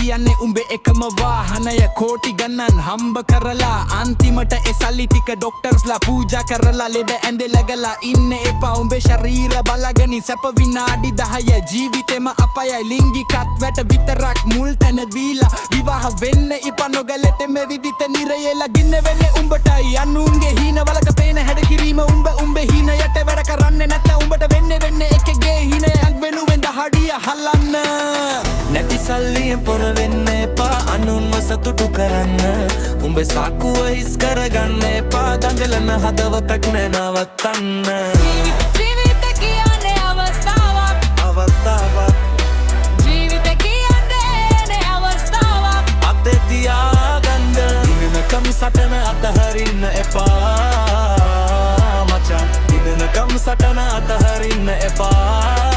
කියන්නේ උඹේ එකම වාහනය කෝටි ගණන් හම්බ කරලා අන්තිමට ඒ සල්ලි ටික ඩොක්ටර්ස්ලා පූජා කරලා ලෙඩ ඇඳේ läගලා ඉන්න එපා උඹේ ශරීර බලගනි සැප විනාඩි 10 ජීවිතේම අපයයි ලිංගිකත් වැට විතරක් මුල් තැන දීලා විවාහ වෙන්න ඉපා නොගලෙට මේ විදිත නිරයලා ගින්න වෙන්නේ උඹටයි අනුන්ගේ හීනවලක පේන හැඩ කිරීම උඹේ හීනයට වැඩ කරන්නේ නැත්නම් උඹට වෙන්නේ එකගේ හීනයක් වෙනුවෙන් දහඩිය හලන්න නැති සල්ලියෙන් පොර වෙන්න එපා අනුන්ව සතුටු කරන්න උඹේ සාකුව හිස් කරගන්න එපා දඟලන හදවතක් නැනවත්තන්න ජීවිත කියන්නේ අවස්ථාවක් ජීවිත කියන්නේ අවස්ථාවක් අතේ තියාගන්න දිනනකම් සටන අතහරින්න එපා මචං දිනනකම් සටන අතහරින්න එපා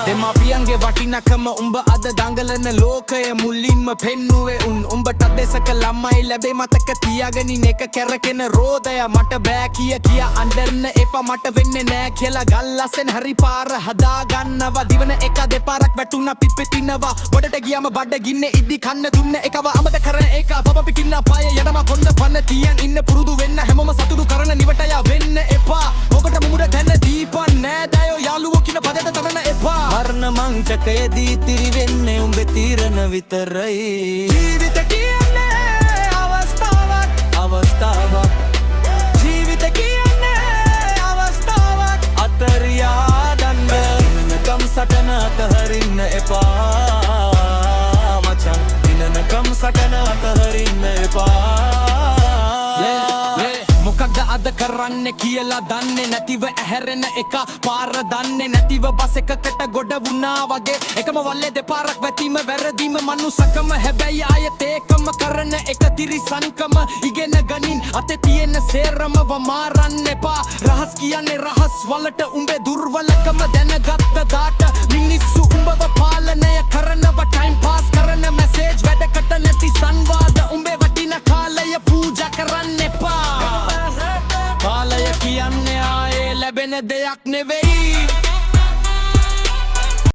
දෙමාපියන්ගේ වටිනකම උඹ අද දඟලන ලෝකය මුලින්ම පෙන්නුවේ උඹට දෙසක ළමයි ලැබේ මතක තියාගනින් එක කැරකෙන රෝදය මට බෑ කිය අඬන්න එපා මට වෙන්නේ නෑ කියලා ගල්ලසෙන් හරි පාර හදාගන්නවා දිවන එක දෙපාරක් වැටුණා පිපෙතිනවා බඩට ගියාම බඩ ගින්නේ ඉදි කන්න දුන්න එකව අමත කරන එක බබ පිටින්න පාය යනම කොන්න පන්න තියන් ඉන්න පුරුදු වෙන්න හැමෝම සතුටු කරන නිවටය වෙන්න එපා ඔබට මුමුද දැන්න දීපන් නෑ දයෝ යාළුවෝ කින පදයට තරන එපා මරණ මංචකයේදී තිරි වෙන්නේ උඹේ තීරණ විතරයි ජීවිත කියන්නේ අවස්ථාවක් ජීවිත කියන්නේ අවස්ථාවක් අතරියා දන්න දිනනකම් සටන අතහරින්න එපා මචං දිනනකම් සටන අතහරින්න එපා මොකක්ද අද කරන්නේ කියලා දන්නේ නැතිව ඇහැරෙන එක පාර දන්නේ නැතිව බස් එකකට ගොඩ වුණා වගේ එකම වල්ලේ දෙපාරක් වැටීම වැරදීම මනුස්සකම හැබැයි ආයෙත් ඒකම කරන එක තිරිසන්කම ඉගෙන ගනින් අතේ තියෙන සේරම වමාරන්න එපා රහස් කියන්නේ රහස් වලට උඹේ දුර්වලකම දැනගත්ත දාට මිනිස්සු උඹව පාලනය කරනවා ටයිම් පාස් කරන මැසේජ් වැඩකට නැති සංවාද උඹේ වටින කාලය පූජා කරන්න එපා කාලය කියන්නේ ආයේ ලැබෙන දෙයක් නෙවෙයි